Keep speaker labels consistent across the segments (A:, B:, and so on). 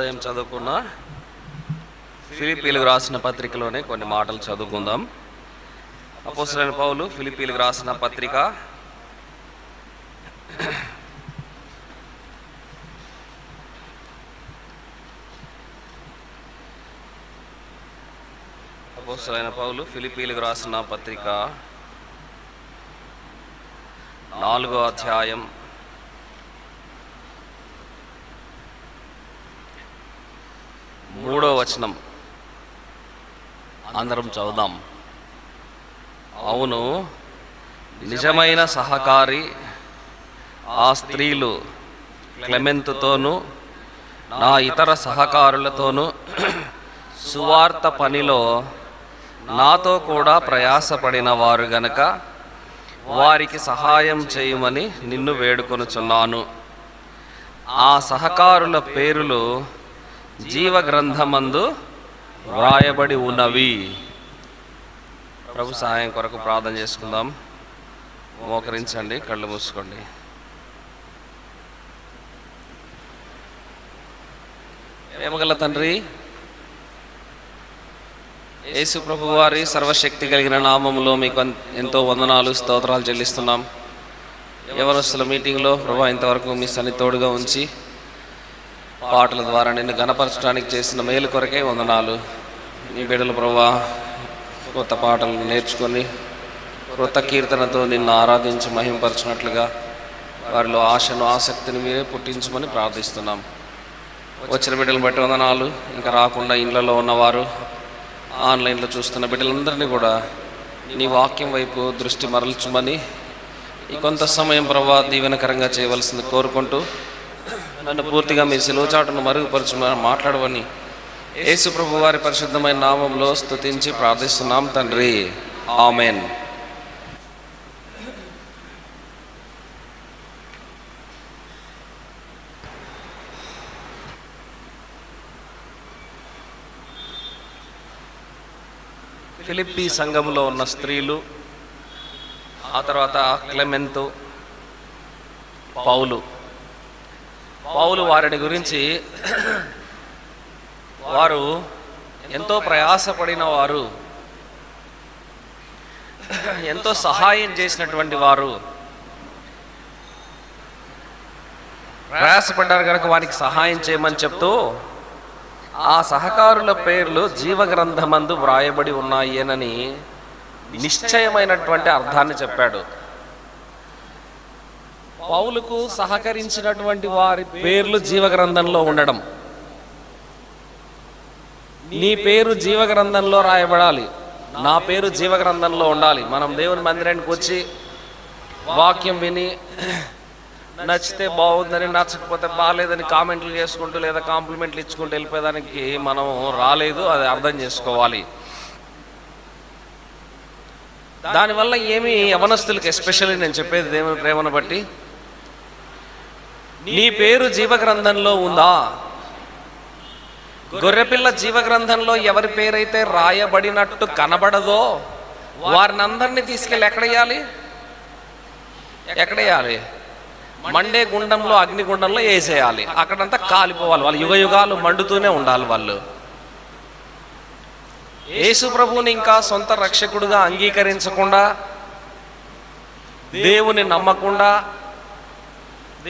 A: ఉదయం చదువుకున్న ఫిలిప్పీలకు రాసిన పత్రికలోనే కొన్ని మాటలు చదువుకుందాం. అపోస్తలుడైన పౌలు ఫిలిప్పీలకు రాసిన పత్రిక ఫిలిప్పీలకు రాసిన పత్రిక 4వ అధ్యాయం 3వ వచనం అందరం చదువుదాం. అవును, నిజమైన సహకారి ఆ స్త్రీలు క్లెమెంతుతోనూ నా ఇతర సహకారులతోనూ సువార్త పనిలో నాతో కూడా ప్రయాసపడిన వారు గనక వారికి సహాయం చేయమని నిన్ను వేడుకొనుచున్నాను. ఆ సహకారుల పేరులు జీవ గ్రంథమందు వ్రాయబడి ఉన్నవి. ప్రభు సహాయం కొరకు ప్రార్థన చేసుకుందాం. మోకరించండి, కళ్ళు మూసుకోండి. ప్రేమగల తండ్రి, యేసు ప్రభు వారి సర్వశక్తి కలిగిన నామములో మీకు ఎంతో వందనాలు, స్తోత్రాలు చెల్లిస్తున్నాం. యవనస్తుల మీటింగ్లో ప్రభు ఇంతవరకు మీ సన్నిధి తోడుగా ఉంచి పాటల ద్వారా నిన్ను గణపరచడానికి చేసిన మేలు కొరకే వందనాలు. మీ బిడ్డలు ప్రభువా కొత్త పాటలు నేర్చుకొని కృత కీర్తనతో నిన్ను ఆరాధించి మహింపరచినట్లుగా వారిలో ఆశను ఆసక్తిని మీరే పుట్టించమని ప్రార్థిస్తున్నాం. వచ్చిన బిడ్డలను బట్టి వందనాలు. ఇంకా రాకుండా ఇళ్లలో ఉన్నవారు, ఆన్లైన్లో చూస్తున్న బిడ్డలందరినీ కూడా నీ వాక్యం వైపు దృష్టి మరల్చమని ఈ కొంత సమయం ప్రభా దీవెనకరంగా చేయవలసింది కోరుకుంటూ నన్ను పూర్తిగా మీ సిలువచాటును మరుగుపరచమని మాట్లాడవని యేసు ప్రభు వారి పరిశుద్ధమైన నామంలో స్తుతించి ప్రార్థిస్తున్నాం తండ్రి, ఆమెన్. ఫిలిప్పీ సంఘంలో ఉన్న స్త్రీలు, ఆ తర్వాత క్లెమెంతు, పౌలు వారిని గురించి వారు ఎంతో ప్రయాసపడిన వారు, ఎంతో సహాయం చేసినటువంటి వారు, ప్రయాసపడ్డారు కనుక వారికి సహాయం చేయమని చెప్తూ ఆ సహకారుల పేర్లు జీవగ్రంథమందు వ్రాయబడి ఉన్నాయేనని నిశ్చయమైనటువంటి అర్థాన్ని చెప్పాడు. పౌలుకు సహకరించినటువంటి వారి పేర్లు జీవగ్రంథంలో ఉండడం, నీ పేరు జీవగ్రంథంలో రాయబడాలి, నా పేరు జీవగ్రంథంలో ఉండాలి. మనం దేవుని మందిరానికి వచ్చి వాక్యం విని నచ్చితే బాగుందని, నచ్చకపోతే బాగాలేదని కామెంట్లు చేసుకుంటూ లేదా కాంప్లిమెంట్లు ఇచ్చుకుంటూ వెళ్ళిపోయేదానికి మనం రాలేదు. అది అర్థం చేసుకోవాలి. దానివల్ల ఏమి యవనస్తులకి ఎస్పెషల్లీ నేను చెప్పేది దేవుని ప్రేమను బట్టి, నీ పేరు జీవగ్రంథంలో ఉందా? గొర్రెపిల్ల జీవగ్రంథంలో ఎవరి పేరైతే రాయబడినట్టు కనబడదో వారిని అందరినీ తీసుకెళ్ళి ఎక్కడేయాలి? మండే గుండంలో, అగ్నిగుండంలో వేసేయాలి. అక్కడంతా కాలిపోవాలి. వాళ్ళు యుగ యుగాలు మండుతూనే ఉండాలి. వాళ్ళు యేసు ప్రభువుని ఇంకా సొంత రక్షకుడుగా అంగీకరించకుండా, దేవుని నమ్మకుండా,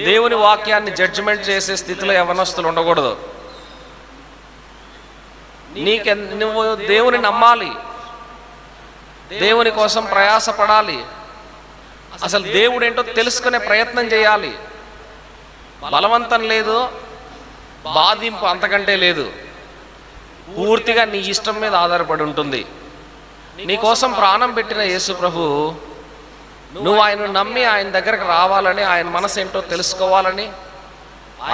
A: దేవుని వాక్యాన్ని జడ్జిమెంట్ చేసే స్థితిలో యవనస్తులు ఉండకూడదు. నువ్వు దేవుని నమ్మాలి, దేవుని కోసం ప్రయాసపడాలి, అసలు దేవుడు ఏంటో తెలుసుకునే ప్రయత్నం చేయాలి. బలవంతం లేదు, బాధింపు అంతకంటే లేదు. పూర్తిగా నీ ఇష్టం మీద ఆధారపడి ఉంటుంది. నీ కోసం ప్రాణం పెట్టిన యేసు ప్రభు, నువ్వు ఆయనను నమ్మి ఆయన దగ్గరకు రావాలని, ఆయన మనసు ఏంటో తెలుసుకోవాలని,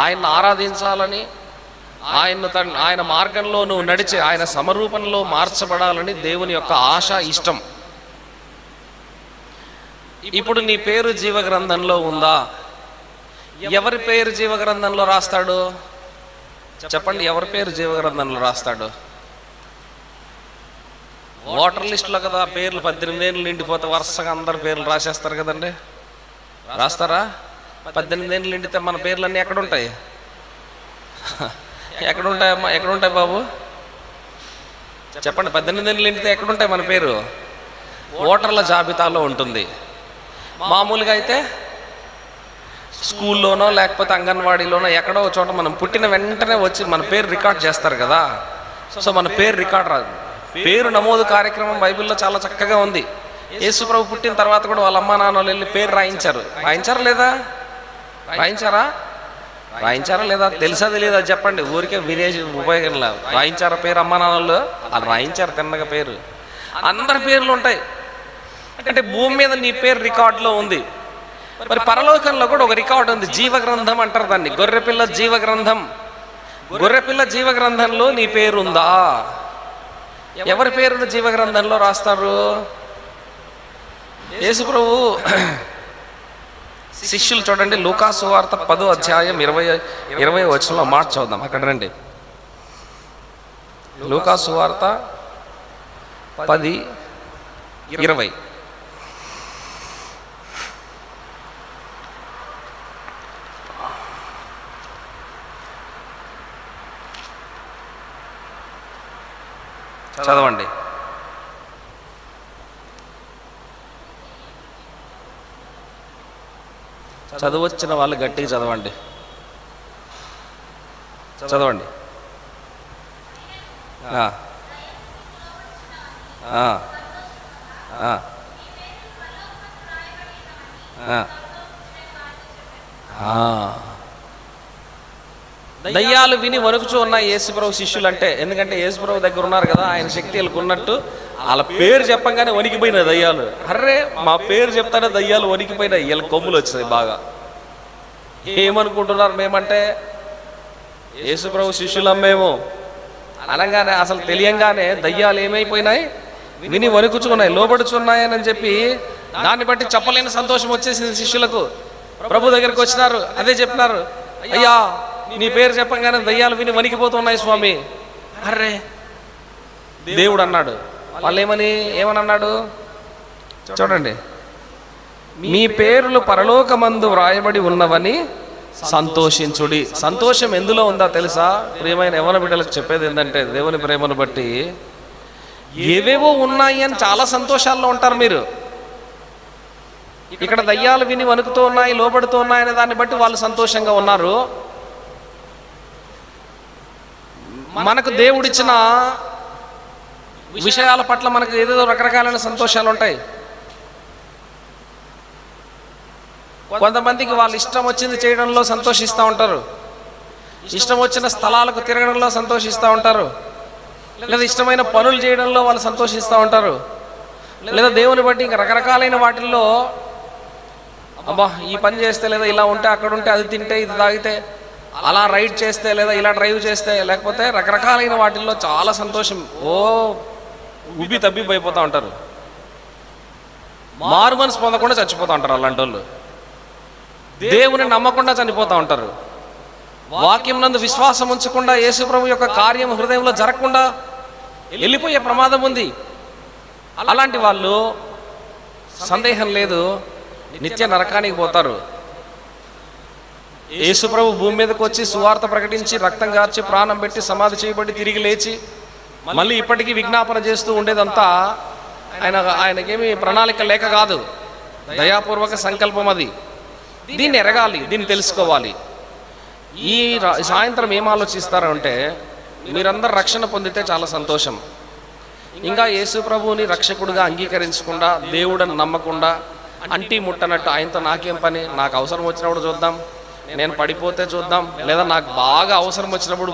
A: ఆయన్ని ఆరాధించాలని, ఆయన మార్గంలో నువ్వు నడిచి ఆయన సమరూపంలో మార్చబడాలని దేవుని యొక్క ఆశ, ఇష్టం. ఇప్పుడు నీ పేరు జీవగ్రంథంలో ఉందా? ఎవరి పేరు జీవగ్రంథంలో రాస్తాడు చెప్పండి? ఎవరి పేరు జీవగ్రంథంలో రాస్తాడు? ఓటర్ లిస్టులో కదా పేర్లు 18 ఏళ్ళు నిండిపోతే వరుసగా అందరి పేర్లు రాసేస్తారు కదండి. రాస్తారా? 18 ఏళ్ళు నిండితే మన పేర్లన్నీ ఎక్కడ ఉంటాయి? ఎక్కడుంటాయమ్మా? ఎక్కడుంటాయి బాబు చెప్పండి. 18 ఏళ్ళు నిండితే ఎక్కడుంటాయి మన పేరు? ఓటర్ల జాబితాలో ఉంటుంది. మామూలుగా అయితే స్కూల్లోనో లేకపోతే అంగన్వాడీలోనో ఎక్కడో ఒక చోట మనం పుట్టిన వెంటనే వచ్చి మన పేరు రికార్డ్ చేస్తారు కదా. సో మన పేరు రికార్డ్ రాదు. పేరు నమోదు కార్యక్రమం బైబిల్లో చాలా చక్కగా ఉంది. యేసు ప్రభు పుట్టిన తర్వాత కూడా వాళ్ళ అమ్మా నాన్నలు వెళ్ళి పేరు రాయించారా లేదా? రాయించారా లేదా? తెలుసా తెలియదా చెప్పండి. ఊరికే వినేసి ఉపయోగం లేదు. రాయించారా పేరు అమ్మా నాన్నలు? వాళ్ళు రాయించారు తిన్నగా పేరు. అందరి పేర్లు ఉంటాయి. అంటే భూమి మీద నీ పేరు రికార్డులో ఉంది. మరి పరలోకంలో కూడా ఒక రికార్డు ఉంది, జీవగ్రంథం అంటారు దాన్ని. గొర్రెపిల్ల జీవగ్రంథం. గొర్రెపిల్ల జీవగ్రంథంలో నీ పేరు ఉందా? ఎవరి పేరును జీవగ్రంథంలో రాస్తారు? యేసు ప్రభు శిష్యులు చూడండి, లూకా సువార్త 10వ అధ్యాయం 20వ వచనంలో మాట చదువుదాం. అక్కడ రండి. లూకా సువార్త 10:20. చదవండి. చదవచ్చిన వాళ్ళు గట్టిగా చదవండి. చదవండి. దయ్యాలు విని వణుకుచూ ఉన్నాయి యేసుప్రభు శిష్యులు అంటే. ఎందుకంటే యేసుప్రభు దగ్గర ఉన్నారు కదా, ఆయన శక్తి వీళ్ళకు ఉన్నట్టు. వాళ్ళ పేరు చెప్పంగానే వణికిపోయినాయి దయ్యాలు. అర్రే మా పేరు చెప్తానే దయ్యాలు వణికిపోయినాయి. వీళ్ళ కొమ్ములు వచ్చినాయి బాగా. ఏమనుకుంటున్నారు మేమంటే యేసుప్రభు శిష్యులం మేము అనగానే, అసలు తెలియంగానే దయ్యాలు ఏమైపోయినాయి? విని వణుకుచున్నాయి, లోబడుచున్నాయని చెప్పి దాన్ని బట్టి చెప్పలేని సంతోషం వచ్చేసింది శిష్యులకు. ప్రభు దగ్గరికి వచ్చినారు, అదే చెప్పినారు, అయ్యా నీ పేరు చెప్పంగానే దయ్యాలు విని వణికిపోతున్నాయి స్వామి. అర్రే దేవుడు అన్నాడు. వాళ్ళు ఏమని అన్నాడు చూడండి, మీ పేర్లు పరలోకమందు వ్రాయబడి ఉన్నవని సంతోషించుడి. సంతోషం ఎందులో ఉందా తెలుసా? ప్రియమైన యవ్వన బిడ్డలకు చెప్పేది ఏంటంటే, దేవుని ప్రేమను బట్టి ఏవేవో ఉన్నాయి అని చాలా సంతోషాల్లో ఉంటారు మీరు. ఇక్కడ దయ్యాలు విని వణుకుతూ ఉన్నాయి, లోబడుతూ ఉన్నాయి అనే దాన్ని బట్టి వాళ్ళు సంతోషంగా ఉన్నారు. మనకు దేవుడిచ్చిన విషయాల పట్ల మనకు ఏదేదో రకరకాలైన సంతోషాలు ఉంటాయి. కొంతమందికి వాళ్ళు ఇష్టం వచ్చింది చేయడంలో సంతోషిస్తూ ఉంటారు, ఇష్టం వచ్చిన స్థలాలకు తిరగడంలో సంతోషిస్తూ ఉంటారు, లేదా ఇష్టమైన పనులు చేయడంలో వాళ్ళు సంతోషిస్తూ ఉంటారు, లేదా దేవుని బట్టి ఇంకా రకరకాలైన వాటిల్లో అబ్బా ఈ పని చేస్తే, లేదా ఇలా ఉంటే, అక్కడ ఉంటే, అది తింటే, ఇది తాగితే, అలా రైడ్ చేస్తే, లేదా ఇలా డ్రైవ్ చేస్తే, లేకపోతే రకరకాలైన వాటిల్లో చాలా సంతోషం ఉబ్బి తబ్బిపోయిపోతూ ఉంటారు. మారు మనసు పొందకుండా చచ్చిపోతూ ఉంటారు అలాంటి వాళ్ళు. దేవుని నమ్మకుండా చనిపోతూ ఉంటారు. వాక్యం నందు విశ్వాసం ఉంచకుండా యేసు ప్రభు యొక్క కార్యం హృదయంలో జరగకుండా వెళ్ళిపోయే ప్రమాదం ఉంది. అలాంటి వాళ్ళు సందేహం లేదు నిత్య నరకానికి పోతారు. యేసు ప్రభు భూమి మీదకి వచ్చి సువార్త ప్రకటించి, రక్తం గార్చి, ప్రాణం పెట్టి, సమాధి చేయబడి, తిరిగి లేచి మళ్ళీ ఇప్పటికీ విజ్ఞాపన చేస్తూ ఉండేదంతా ఆయనకేమి ప్రణాళిక లేక కాదు, దయాపూర్వక సంకల్పం అది. దీన్ని ఎరగాలి, దీన్ని తెలుసుకోవాలి. ఈ సాయంత్రం ఏం ఆలోచిస్తారంటే, మీరందరూ రక్షణ పొందితే చాలా సంతోషం. ఇంకా యేసు ప్రభువుని రక్షకుడుగా అంగీకరించకుండా, దేవుడని నమ్మకుండా, అంటి ముట్టనట్టు ఆయనతో నాకేం పని, నాకు అవసరం వచ్చినప్పుడు చూద్దాం, నేను పడిపోతే చూద్దాం, లేదా నాకు బాగా అవసరం వచ్చినప్పుడు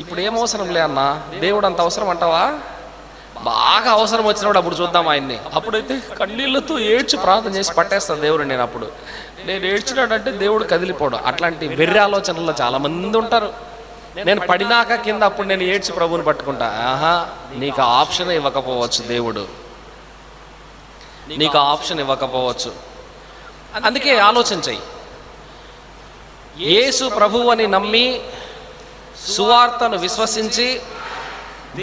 A: ఇప్పుడు ఏం అవసరం లే అన్న, దేవుడు అంత అవసరం అంటావా? బాగా అవసరం వచ్చినప్పుడు అప్పుడు చూద్దాం ఆయన్ని. అప్పుడైతే కన్నీళ్లతో ఏడ్చి ప్రార్థన చేసి పట్టేస్తాను దేవుడు. నేను ఏడ్చినాడంటే దేవుడు కదిలిపోవడం. అట్లాంటి వెర్రి ఆలోచనల్లో చాలా మంది ఉంటారు. నేను పడినాక కింద అప్పుడు నేను ఏడ్చి ప్రభువుని పట్టుకుంటా. నీకు ఆప్షన్ ఇవ్వకపోవచ్చు దేవుడు, నీకు ఆప్షన్ ఇవ్వకపోవచ్చు. అందుకే ఆలోచన చెయ్యి. యేసు ప్రభువు అని నమ్మి సువార్తను విశ్వసించి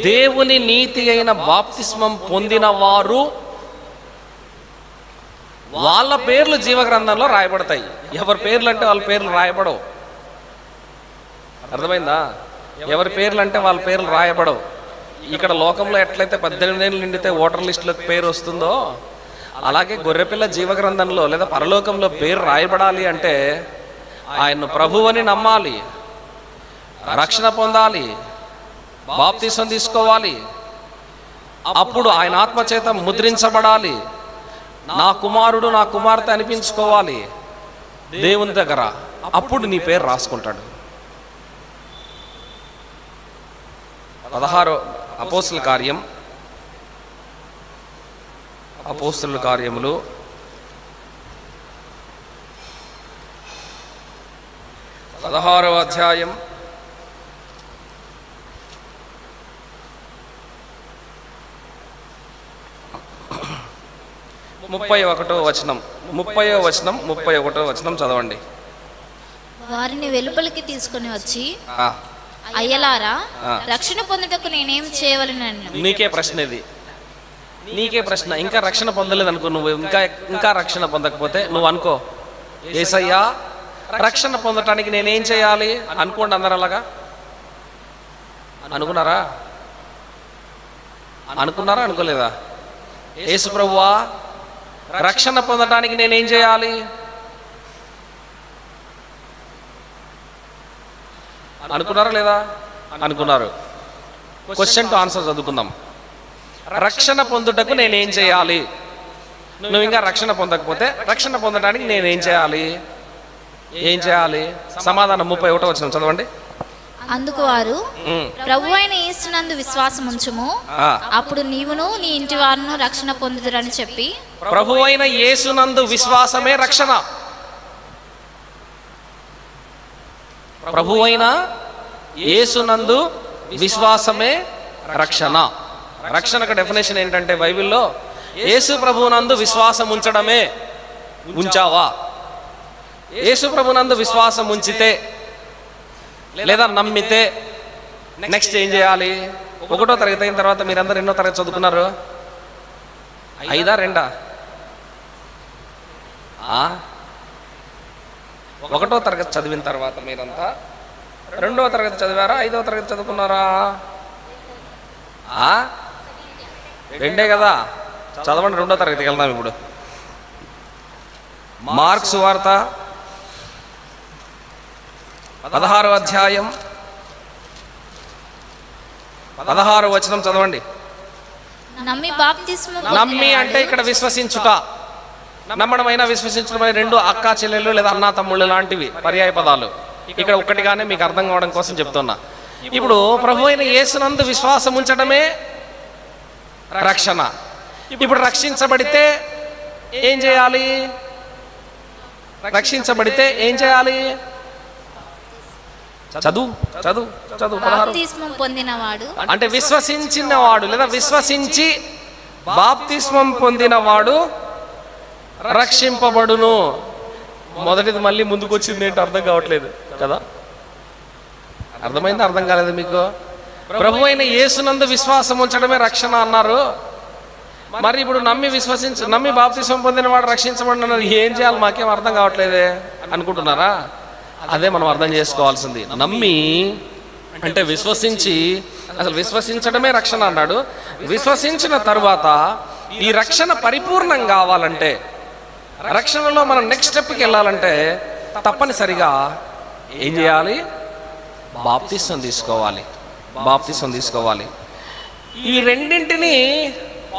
A: దేవుని నీతి అయిన బాప్తిస్మం పొందిన వారు, వాళ్ళ పేర్లు జీవగ్రంథంలో రాయబడతాయి. ఎవరి పేర్లు అంటే వాళ్ళ పేర్లు రాయబడవు. అర్థమైందా? ఎవరి పేర్లు అంటే వాళ్ళ పేర్లు రాయబడవు. ఇక్కడ లోకంలో ఎట్లయితే 18 ఏళ్ళు నిండితే ఓటర్ లిస్టులోకి పేరు వస్తుందో, అలాగే గొర్రెపిల్ల జీవగ్రంథంలో లేదా పరలోకంలో పేరు రాయబడాలి అంటే ఆయన్ను ప్రభువని నమ్మాలి, రక్షణ పొందాలి, బాప్తిసం తీసుకోవాలి. అప్పుడు ఆయన ఆత్మచేత ముద్రించబడాలి. నా కుమారుడు నా కుమార్తె అనిపించుకోవాలి దేవుని దగ్గర. అప్పుడు నీ పేరు రాసుకుంటాడు. 16 అపోస్తుల కార్యములు 16వ అధ్యాయం 31వ వచనం 31వ వచనం చదవండి.
B: వారిని వెలుపలికి తీసుకుని వచ్చి, అయ్యలారా, రక్షణ పొందుటకు నేనేం చేయవలెనను?
A: నీకే ప్రశ్న ఇది, నీకే ప్రశ్న. ఇంకా రక్షణ పొందలేదు అనుకో, నువ్వు ఇంకా రక్షణ పొందకపోతే నువ్వు అనుకో, యేసయ్యా రక్షణ పొందటానికి నేనేం చేయాలి అనుకోండి. అందరు అలాగా అనుకున్నారా అనుకోలేదా? యేసు ప్రభువా రక్షణ పొందటానికి నేనేం చేయాలి? అనుకున్నారా లేదా? అనుకున్నారు. క్వశ్చన్ టు ఆన్సర్ చదువుకుందాం. రక్షణ పొందుటకు నేనేం చేయాలి? నువ్వు ఇంకా రక్షణ పొందకపోతే రక్షణ పొందడానికి నేనేం చేయాలి? ఏం చేయాలి? సమాధానం 31వ వచనం చదవండి.
B: అందుకు వారు, ప్రభువైన యేసునందు విశ్వాసం ఉంచుము, అప్పుడు నీవును నీ ఇంటి వారును రక్షణ పొందుదురని చెప్పి.
A: ప్రభువైన యేసునందు విశ్వాసమే రక్షణ. ప్రభువైన యేసునందు విశ్వాసమే రక్షణ. రక్షణకు డెఫినేషన్ ఏంటంటే బైబిల్లో యేసు ప్రభువునందు విశ్వాసం ఉంచడమే. ఉంచావా? యేసు ప్రభువునందు విశ్వాసం ఉంచితే లేదా నమ్మితే నెక్స్ట్ ఏం చేయాలి? 1వ తరగతి అయిన తర్వాత మీరందరూ ఎన్నో తరగతి చదువుకున్నారు? 5ఆ 2ఆ? 1వ తరగతి చదివిన తర్వాత మీరంతా 2వ తరగతి చదివారా? 5వ తరగతి చదువుకున్నారా? 2ఏ కదా. చదవండి, 2వ తరగతికి వెళ్దాం ఇప్పుడు. మార్కు సువార్త 16వ అధ్యాయం 16వ వచనం చదవండి. నమ్మి అంటే ఇక్కడ విశ్వసించుట. నమ్మడమైన విశ్వసించడమైన రెండు అక్కా చెల్లెళ్ళు లేదా అన్నా తమ్ముళ్ళు లాంటివి పర్యాయ పదాలు. ఇక్కడ ఒక్కటిగానే మీకు అర్థం కావడం కోసం చెప్తున్నా. ఇప్పుడు ప్రభు అయిన యేసునందు విశ్వాసం ఉంచడమే రక్షణ. ఇప్పుడు రక్షించబడితే ఏం చేయాలి? రక్షించబడితే ఏం చేయాలి? చదువు చదువు చదువు.
B: బాప్తిస్మం పొందినవాడు
A: అంటే విశ్వసించినవాడు లేదా విశ్వసించి బాప్తిస్మం పొందినవాడు రక్షింపబడును. మొదటిది మళ్ళీ ముందుకు వచ్చింది ఏంటో అర్థం కావట్లేదు కదా. అర్థమైంది? అర్థం కాలేదు మీకు? ప్రభు అయిన యేసునందు విశ్వాసం ఉంచడమే రక్షణ అన్నారు. మరి ఇప్పుడు నమ్మి బాప్తిస్మం పొందిన వాడు రక్షించబడినారు. ఏం చేయాలి? మాకేం అర్థం కావట్లేదే అనుకుంటున్నారా? అదే మనం అర్థం చేసుకోవాల్సింది. నమ్మి అంటే విశ్వసించి, అసలు విశ్వసించడమే రక్షణ అన్నాడు. విశ్వసించిన తరువాత ఈ రక్షణ పరిపూర్ణం కావాలంటే, రక్షణలో మనం నెక్స్ట్ స్టెప్కి వెళ్ళాలంటే తప్పనిసరిగా ఏం చేయాలి? బాప్తిస్మం తీసుకోవాలి. బాప్తిస్మం తీసుకోవాలి. ఈ రెండింటిని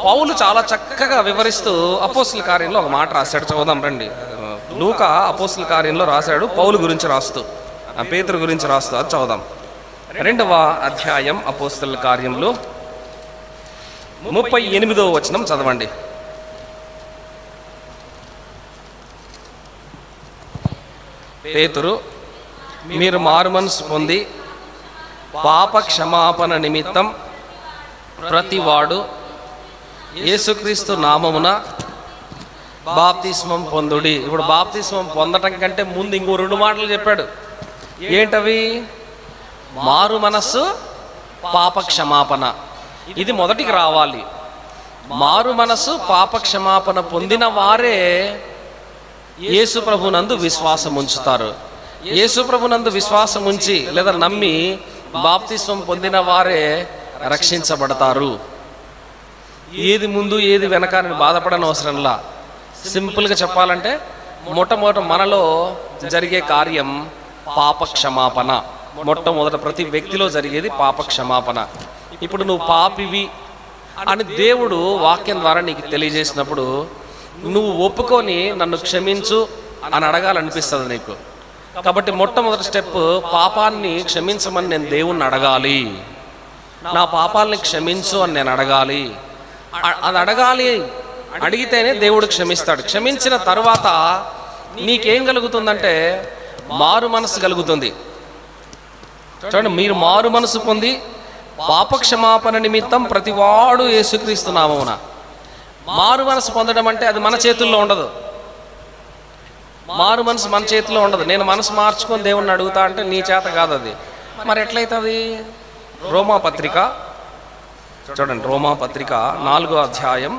A: పౌలు చాలా చక్కగా వివరిస్తూ అపోస్తుల కార్యంలో ఒక మాట రాశాడు. చదువుదాం రండి. లూకా అపోస్తుల కార్యంలో రాశాడు, పౌలు గురించి రాస్తూ, పేతురు గురించి రాస్తూ. అది చదువుదాం. 2వ అధ్యాయం అపోస్తుల కార్యంలో 38వ వచనం చదవండి. పేతురు, మీరు మారుమనసు పొంది పాప క్షమాపణ నిమిత్తం ప్రతివాడు యేసుక్రీస్తు నామమున బాప్తిస్మం పొందుడి. ఇప్పుడు బాప్తిస్మం పొందటం కంటే ముందు ఇంకో 2 మాటలు చెప్పాడు. ఏంటవి? మారు మనస్సు, పాప క్షమాపణ. ఇది మొదటికి రావాలి. మారు మనస్సు, పాప క్షమాపణ పొందిన వారే యేసు ప్రభునందు విశ్వాసం ఉంచుతారు. యేసు ప్రభునందు విశ్వాసం ఉంచి లేదా నమ్మి బాప్తిస్వం పొందిన వారే రక్షించబడతారు. ఏది ముందు ఏది వెనక అని బాధపడని అవసరంలా. సింపుల్గా చెప్పాలంటే మొట్టమొదట మనలో జరిగే కార్యం పాప క్షమాపణ. మొట్టమొదట ప్రతి వ్యక్తిలో జరిగేది పాప క్షమాపణ. ఇప్పుడు నువ్వు పాపివి అని దేవుడు వాక్యం ద్వారా నీకు తెలియజేసినప్పుడు నువ్వు ఒప్పుకొని నన్ను క్షమించు అని అడగాలనిపిస్తుంది నీకు. కాబట్టి మొట్టమొదటి స్టెప్ పాపాన్ని క్షమించమని నేను దేవుణ్ణి అడగాలి. నా పాపాలని క్షమించు అని నేను అడగాలి. అది అడగాలి, అడిగితేనే దేవుడు క్షమిస్తాడు. క్షమించిన తర్వాత నీకేం కలుగుతుందంటే మారు మనసు కలుగుతుంది. చూడండి, మీరు మారు మనసు పొంది పాప క్షమాపణ నిమిత్తం ప్రతివాడు యేసుక్రీస్తు నామమున. మారు మనసు పొందడం అంటే అది మన చేతుల్లో ఉండదు. మారు మనసు మన చేతిలో ఉండదు. నేను మనసు మార్చుకొని దేవుణ్ణి అడుగుతా అంటే నీ చేత కాదు అది. మరి ఎట్లయితుంది? రోమాపత్రిక చూడండి, రోమాపత్రిక 2వ అధ్యాయం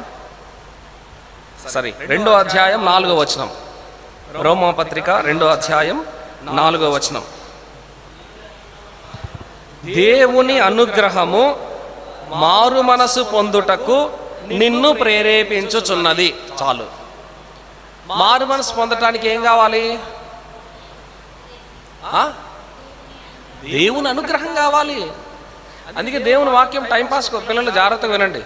A: 4వ వచనం. రోమాపత్రిక 2వ అధ్యాయం 4వ వచనం. దేవుని అనుగ్రహము మారు మనసు పొందుటకు నిన్ను ప్రేరేపించుచున్నది. చాలు. మారు మనసు పొందటానికి ఏం కావాలి? దేవుని అనుగ్రహం కావాలి. అందుకే దేవుని వాక్యం టైంపాస్. పిల్లలు జాగ్రత్తగా వినండి.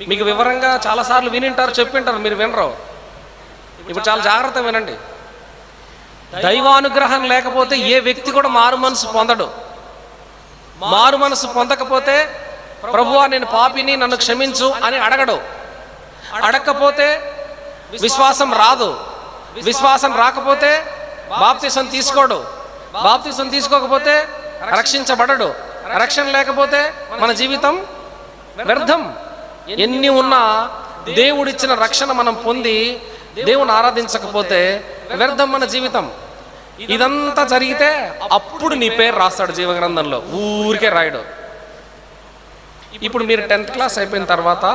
A: మీకు వివరంగా చాలాసార్లు వినింటారు, చెప్పింటారు, మీరు వినరు. ఇప్పుడు చాలా జాగ్రత్తగా వినండి. దైవానుగ్రహం లేకపోతే ఏ వ్యక్తి కూడా మారు మనసు పొందడు. మారు మనసు పొందకపోతే ప్రభువా నేను పాపిని నన్ను క్షమించు అని అడగడు. అడగకపోతే విశ్వాసం రాదు. విశ్వాసం రాకపోతే బాప్తిసం తీసుకోడు. బాప్తిసం తీసుకోకపోతే రక్షించబడడు. రక్షణ లేకపోతే మన జీవితం వ్యర్థం. ఎన్ని ఉన్నా దేవుడిచ్చిన రక్షణ మనం పొంది దేవుని ఆరాధించకపోతే వ్యర్థం మన జీవితం. ఇదంతా జరిగితే అప్పుడు నీ పేరు రాస్తాడు జీవగ్రంథంలో, ఊరికే రాయడు. ఇప్పుడు మీరు 10th క్లాస్ అయిపోయిన తర్వాత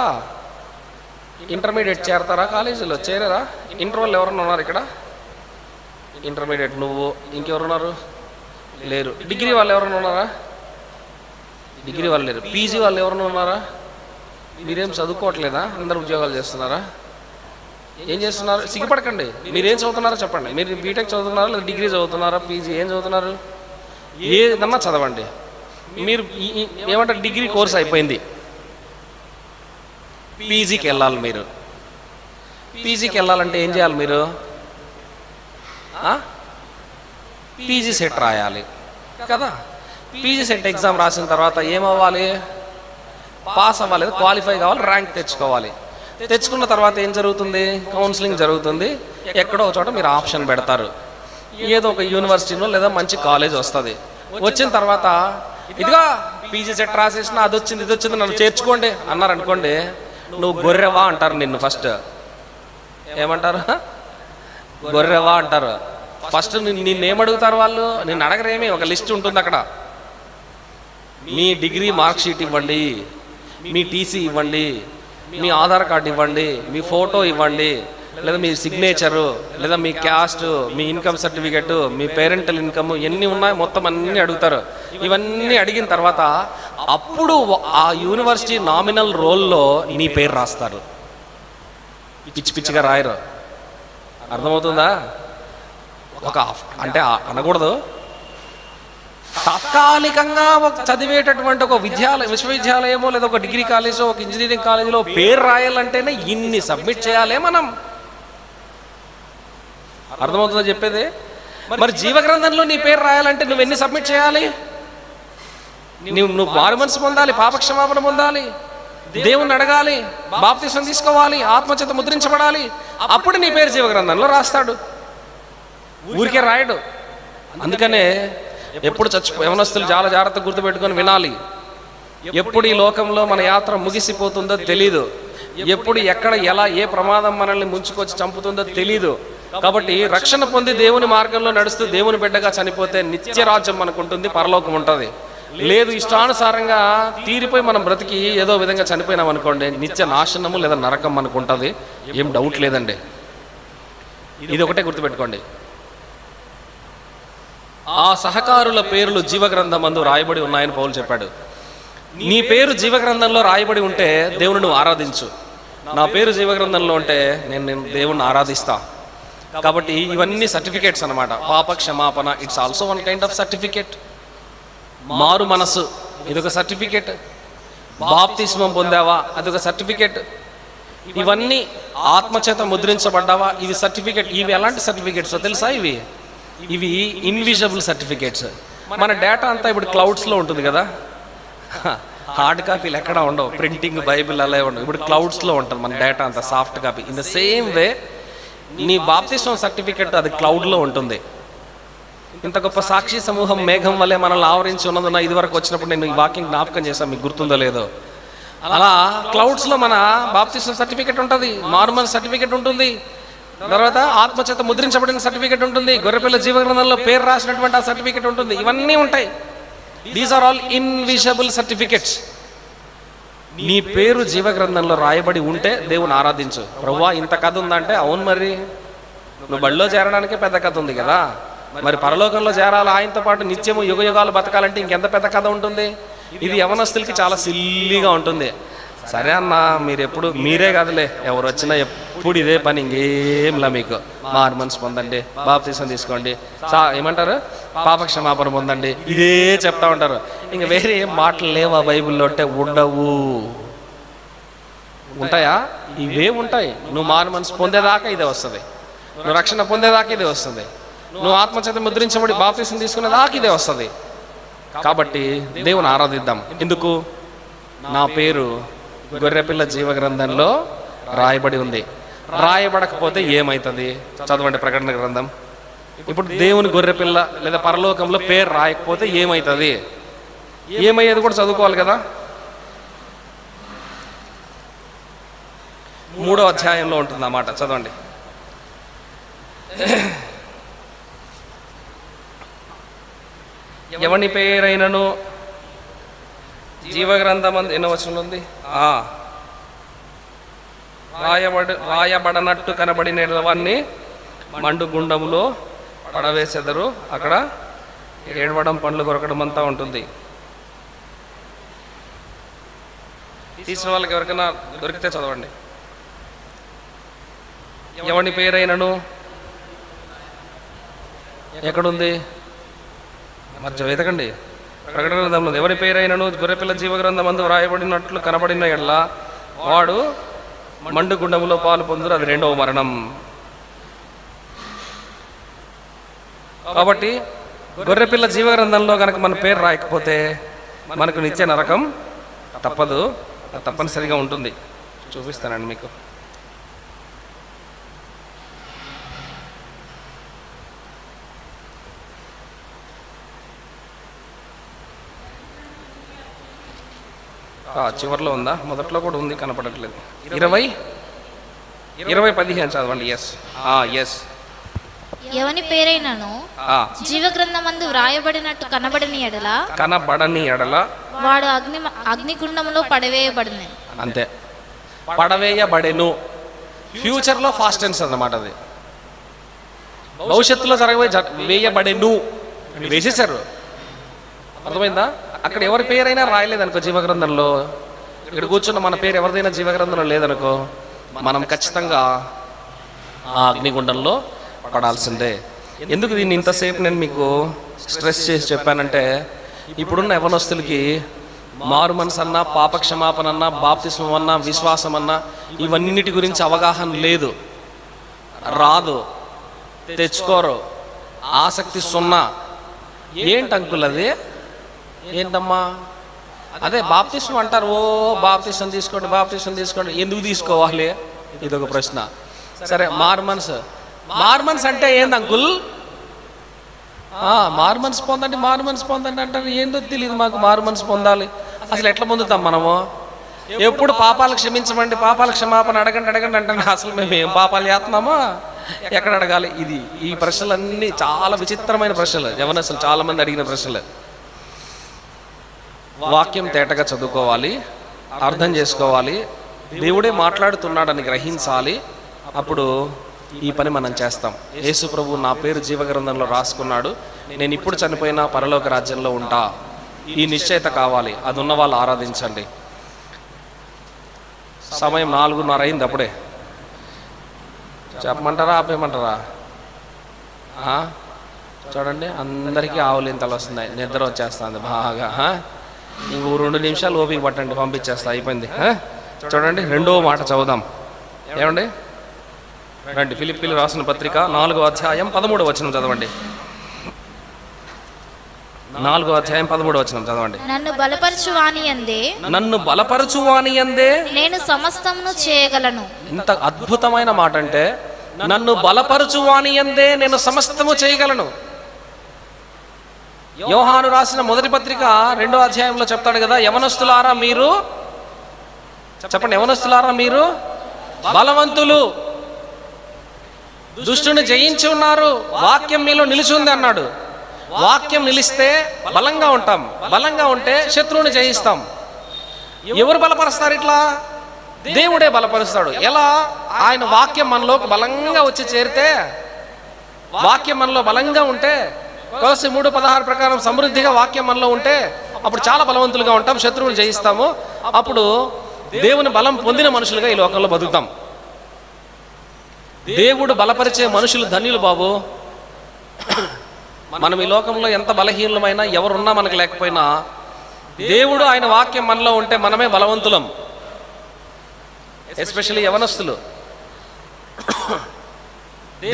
A: ఇంటర్మీడియట్ చేరతారా? కాలేజీలో చేరారా? ఇంటర్ వాళ్ళు ఎవరన్నా ఉన్నారు ఇక్కడ? ఇంటర్మీడియట్ నువ్వు, ఇంకెవరున్నారు? లేరు. డిగ్రీ వాళ్ళు ఎవరన్నా ఉన్నారా? డిగ్రీ వాళ్ళు లేరు. పీజీ వాళ్ళు ఎవరన్నా ఉన్నారా? మీరేం చదువుకోవట్లేదా? అందరు ఉద్యోగాలు చేస్తున్నారా? ఏం చేస్తున్నారు? సిగ్గుపడకండి. మీరేం చదువుతున్నారో చెప్పండి. మీరు బీటెక్ చదువుతున్నారా లేదా డిగ్రీ చదువుతున్నారా? పీజీ ఏం చదువుతున్నారు? ఏదన్నా చదవండి. మీరు ఏమంటారు? డిగ్రీ కోర్స్ అయిపోయింది, పీజీకి వెళ్ళాలి. మీరు పీజీకి వెళ్ళాలంటే ఏం చేయాలి? మీరు పీజీ సెట్ రాయాలి కదా. పీజీ సెట్ ఎగ్జామ్ రాసిన తర్వాత ఏమవ్వాలి? పాస్ అవ్వాలి, క్వాలిఫై కావాలి, ర్యాంక్ తెచ్చుకోవాలి. తెచ్చుకున్న తర్వాత ఏం జరుగుతుంది? కౌన్సిలింగ్ జరుగుతుంది. ఎక్కడో ఒక చోట మీరు ఆప్షన్ పెడతారు. ఏదో ఒక యూనివర్సిటీలో లేదా మంచి కాలేజ్ వస్తుంది. వచ్చిన తర్వాత ఇదిగా పీజీ సెట్ రాసేసిన అది వచ్చింది ఇది వచ్చింది నన్ను చేర్చుకోండి అన్నారు అనుకోండి, నువ్వు గొర్రెవా అంటారు. నిన్ను ఫస్ట్ ఏమంటారు? గొర్రెవా అంటారు. ఫస్ట్ నిన్నేమడుగుతారు వాళ్ళు? నిన్ను అడగరేమి, ఒక లిస్ట్ ఉంటుంది అక్కడ. మీ డిగ్రీ మార్క్ షీట్ ఇవ్వండి, మీ టీసీ ఇవ్వండి, మీ ఆధార్ కార్డు ఇవ్వండి, మీ ఫోటో ఇవ్వండి, లేదా మీ సిగ్నేచరు, లేదా మీ క్యాస్ట్, మీ ఇన్కమ్ సర్టిఫికెట్, మీ పేరెంటల్ ఇన్కమ్ ఎన్ని ఉన్నాయో మొత్తం అన్నీ అడుగుతారు. ఇవన్నీ అడిగిన తర్వాత అప్పుడు ఆ యూనివర్సిటీ నామినల్ రోల్లో నీ పేరు రాస్తారు. పిచ్చి పిచ్చిగా రాయరు. అర్థమవుతుందా? ఒక అంటే అనకూడదు, తాత్కాలికంగా ఒక చదివేటటువంటి ఒక విశ్వవిద్యాలయమో లేదా ఒక డిగ్రీ కాలేజో ఒక ఇంజనీరింగ్ కాలేజీలో పేరు రాయాలంటేనే ఇన్ని సబ్మిట్ చేయాలి మనం. అర్థమవుతుందో చెప్పేది? మరి జీవగ్రంథంలో నీ పేరు రాయాలంటే నువ్వు ఎన్ని సబ్మిట్ చేయాలి? నువ్వు మారు మనసు పొందాలి, పాపక్షమాపణ పొందాలి, దేవుణ్ణి అడగాలి, బాప్తిసం తీసుకోవాలి, ఆత్మచేత ముద్రించబడాలి. అప్పుడు నీ పేరు జీవగ్రంథంలో రాస్తాడు, ఊరికే రాయడు. అందుకనే ఎప్పుడు యవనస్తులు చాలా జాగ్రత్తగా గుర్తుపెట్టుకొని వినాలి. ఎప్పుడు ఈ లోకంలో మన యాత్ర ముగిసిపోతుందో తెలీదు. ఎప్పుడు ఎక్కడ ఎలా ఏ ప్రమాదం మనల్ని ముంచుకొచ్చి చంపుతుందో తెలీదు. కాబట్టి రక్షణ పొంది దేవుని మార్గంలో నడుస్తూ దేవుని బిడ్డగా చనిపోతే నిత్య రాజ్యం మనకు ఉంటుంది, పరలోకం ఉంటుంది. లేదు ఇష్టానుసారంగా తీరిపోయి మనం బ్రతికి ఏదో విధంగా చనిపోయినాం అనుకోండి, నిత్య నాశనము లేదా నరకం మనకు ఉంటుంది. ఏం డౌట్ లేదండి. ఇది ఒకటే గుర్తుపెట్టుకోండి. ఆ సహకారుల పేర్లు జీవగ్రంథమందు రాయబడి ఉన్నాయని పౌలు చెప్పాడు. నీ పేరు జీవగ్రంథంలో రాయబడి ఉంటే దేవుని నువ్వు ఆరాధించు. నా పేరు జీవగ్రంథంలో ఉంటే నేను దేవుణ్ణి ఆరాధిస్తా. కాబట్టి ఇవన్నీ సర్టిఫికేట్స్ అన్నమాట. పాప క్షమాపణ it's also one kind of certificate. మారు మనసు ఇదొక సర్టిఫికేట్. బాప్తిస్మం పొందావా అదొక సర్టిఫికేట్. ఇవన్నీ ఆత్మచేత ముద్రించబడ్డావా ఇవి సర్టిఫికేట్. ఇవి ఎలాంటి సర్టిఫికేట్స్ తెలుసా? ఇవి ఇన్విజిబుల్ సర్టిఫికేట్స్. మన డేటా అంతా ఇప్పుడు క్లౌడ్స్లో ఉంటుంది కదా. హార్డ్ కాపీలు ఎక్కడ ఉండవు, ప్రింటింగ్ బైబిల్ అలా ఉండవు. ఇప్పుడు క్లౌడ్స్లో ఉంటుంది మన డేటా అంతా, soft copy. In the same way నీ బాప్తిస్మం సర్టిఫికేట్ అది క్లౌడ్లో ఉంటుంది. ఇంత గొప్ప సాక్షి సమూహం మేఘం వల్లే మనల్ని ఆవరించి ఉన్నదన్న ఇదివరకు వచ్చినప్పుడు నేను ఈ వాక్యం జ్ఞాపకం చేశాను, మీకు గుర్తుందో లేదో. అలా క్లౌడ్స్లో మన బాప్తిస్మం సర్టిఫికేట్ ఉంటుంది, మారుమన సర్టిఫికేట్ ఉంటుంది, తర్వాత ఆత్మచేత ముద్రించబడిన సర్టిఫికేట్ ఉంటుంది, గొర్రెపిల్ల జీవగ్రంథంలో పేరు రాసినటువంటి ఆ సర్టిఫికేట్ ఉంటుంది. ఇవన్నీ ఉంటాయి. These are all invisible certificates. నీ పేరు జీవగ్రంథంలో రాయబడి ఉంటే దేవుని ఆరాధించు. ప్రభువా ఇంత కథ ఉందంటే, అవును మరి నువ్వు బడిలో చేరడానికే పెద్ద కథ ఉంది కదా, మరి పరలోకంలో చేరాలి, ఆయనతో పాటు నిత్యము యుగ యుగాలు బతకాలంటే ఇంకెంత పెద్ద కథ ఉంటుంది. ఇది యవనస్తులకి చాలా సిల్లీగా ఉంటుంది. సరే అన్న, మీరే కదలే, ఎవరు వచ్చినా ఎప్పుడు ఇదే పని, ఇంకేంలా మీకు మారు మనసు పొందండి, బాప్తిసం తీసుకోండి, ఏమంటారు పాపక్షమాపణ పొందండి, ఇదే చెప్తా ఉంటారు. ఇంక వేరే ఏం మాటలు లేవా బైబిల్లో అంటే? ఉండవు. ఉంటాయా? ఇవే ఉంటాయి. నువ్వు మారు మనసు పొందేదాకా ఇదే వస్తుంది, నువ్వు రక్షణ పొందేదాకా ఇదే వస్తుంది, నువ్వు ఆత్మచేత ముద్రించబడి బాప్తిసం తీసుకునేదాకా ఇదే వస్తుంది. కాబట్టి దేవుని ఆరాధిద్దాం. ఎందుకు? నా పేరు గొర్రెపిల్ల జీవగ్రంథంలో రాయబడి ఉంది. రాయబడకపోతే ఏమవుతుంది? చదవండి ప్రకటన గ్రంథం. ఇప్పుడు దేవుని గొర్రెపిల్ల లేదా పరలోకంలో పేరు రాయకపోతే ఏమవుతుంది? ఏమయ్యేది కూడా చదువుకోవాలి కదా. 3వ అధ్యాయంలో ఉంటుంది అన్నమాట. చదవండి. ఎవని పేరైనను జీవగ్రంథమందు ఎన్నో వచనంలో ఉంది, రాయబడనట్టు కనబడిన వారిని మండు గుండములో పడవేసెదరు. అక్కడ ఏడవడం, పండ్లు కొరకడం అంతా ఉంటుంది. తీసిన వాళ్ళకి ఎవరికైనా దొరికితే చదవండి. ఎవని పేరైనను ఎక్కడుంది? మధ్య వెతకండి. ప్రకటన గ్రంథంలో ఎవరి పేరైనను గొర్రెపిల్ల జీవగ్రంథమందు రాయబడినట్లు కనబడిన ఎడల వాడు మండు గుండములో పాలు పొందురు, అది 2వ మరణం. కాబట్టి గొర్రెపిల్ల జీవగ్రంథంలో కనుక మన పేరు రాయకపోతే మనకు నిత్య నరకం తప్పదు, తప్పనిసరిగా ఉంటుంది. చూపిస్తానండి మీకు. చివరిలో ఉందా? మొదట్లో కూడా ఉంది, కనపడట్లేదు. 20:15 చదవండి. ఎస్.
B: ఎవని పేరైనను జీవగ్రంథమందు వ్రాయబడినట్టు కనబడని ఎడల వాడు అగ్నిగుండంలో పడవేయబడును.
A: అంతే, పడవేయబడెను. ఫ్యూచర్లో ఫాస్ట్ టెన్స్ అన్నమాట. అది భవిష్యత్తులో వేయబడెను, వేసేసారు. అర్థమైందా? అక్కడ ఎవరి పేరైనా రాయలేదనుకో జీవగ్రంథంలో, ఇక్కడ కూర్చున్న మన పేరు ఎవరిదైనా జీవగ్రంథంలో లేదనుకో, మనం ఖచ్చితంగా ఆ అగ్నిగుండంలో పడాల్సిందే. ఎందుకు దీన్ని ఇంతసేపు నేను మీకు స్ట్రెస్ చేసి చెప్పానంటే, ఇప్పుడున్న యవనస్తులకి మారు మనసు అన్నా, పాపక్షమాపణ అన్నా, బాప్తిస్మం అన్నా, విశ్వాసం అన్నా, ఇవన్నిటి గురించి అవగాహన లేదు, రాదు, తెచ్చుకోరు, ఆసక్తి 0. ఏంటి అంకుల్ అది? ఏంటమ్మా అదే బాప్తిస్మం అంటారు. బాప్తిస్మం తీసుకోండి. ఎందుకు తీసుకోవాలి? ఇదొక ప్రశ్న. సరే, మారు మనసు అంటే ఏంది అంకుల్? మారు మనసు పొందండి అంటారు. ఏందో తెలియదు మాకు. మారు మనసు పొందాలి అసలు ఎట్లా పొందుతాం మనము? ఎప్పుడు పాపాలు క్షమించమండి, పాపాల క్షమాపణ అడగండి అంటే అసలు మేము ఏం పాపాలు చేస్తున్నామా? ఎక్కడ అడగాలి? ఈ ప్రశ్నలన్నీ చాలా విచిత్రమైన ప్రశ్నలు, యవనస్తులు చాలా మంది అడిగిన ప్రశ్నలు. వాక్యం తేటగా చదువుకోవాలి, అర్థం చేసుకోవాలి, దేవుడే మాట్లాడుతున్నాడని గ్రహించాలి. అప్పుడు ఈ పని మనం చేస్తాం. యేసు ప్రభు నా పేరు జీవగ్రంథంలో రాసుకున్నాడు, నేను ఇప్పుడు చనిపోయినా పరలోక రాజ్యంలో ఉంటా, ఈ నిశ్చయిత కావాలి. అది ఉన్న వాళ్ళు ఆరాధించండి. సమయం 4:30 అయింది. అప్పుడే చెప్పమంటారా ఆపేయమంటారా? చూడండి, అందరికీ ఆవులింతలు వస్తున్నాయి, నిద్ర వచ్చేస్తుంది బాగా. ఇంకో 2 నిమిషాలు ఓపిక పట్టండి, పంపించేస్తా, అయిపోయింది. చూడండి, 2వ మాట చదువుదాం. ఏమండి, రండి. ఫిలిప్పీయులకు రాసిన పత్రిక 4వ అధ్యాయం 13వ వచనం చదవండి. 4వ అధ్యాయం 13వ వచనం చదవండి.
B: నన్ను బలపరచువాని యందే నేను సమస్తమును చేయగలను.
A: ఇంత అద్భుతమైన మాట అంటే, నన్ను బలపరచువాని యందే నేను సమస్తము చేయగలను. యోహాను రాసిన మొదటి పత్రిక 2వ అధ్యాయంలో చెప్తాడు కదా, యవనస్తులారా మీరు, చెప్పండి, యవనస్తులారా మీరు బలవంతులు, దుష్టుని జయించి ఉన్నారు, వాక్యం మీలో నిలిచి ఉంది అన్నాడు. వాక్యం నిలిస్తే బలంగా ఉంటాం, బలంగా ఉంటే శత్రువుని జయిస్తాం. ఎవరు బలపరుస్తారు? ఇట్లా దేవుడే బలపరుస్తాడు. ఎలా? ఆయన వాక్యం మనలో బలంగా వచ్చి చేరితే, వాక్యం మనలో బలంగా ఉంటే, కొలస్సీ 3:16 ప్రకారం సమృద్ధిగా వాక్యం మనలో ఉంటే అప్పుడు చాలా బలవంతులుగా ఉంటాం, శత్రువుని జయిస్తాము. అప్పుడు దేవుని బలం పొందిన మనుషులుగా ఈ లోకంలో బతుకుతాం. దేవుడు బలపరిచే మనుషులు ధన్యులు బాబు. మనం ఈ లోకంలో ఎంత బలహీనమైనా, ఎవరున్నా మనకు లేకపోయినా, దేవుడు ఆయన వాక్యం మనలో ఉంటే మనమే బలవంతులం. ఎస్పెషల్లీ యవనస్తులు.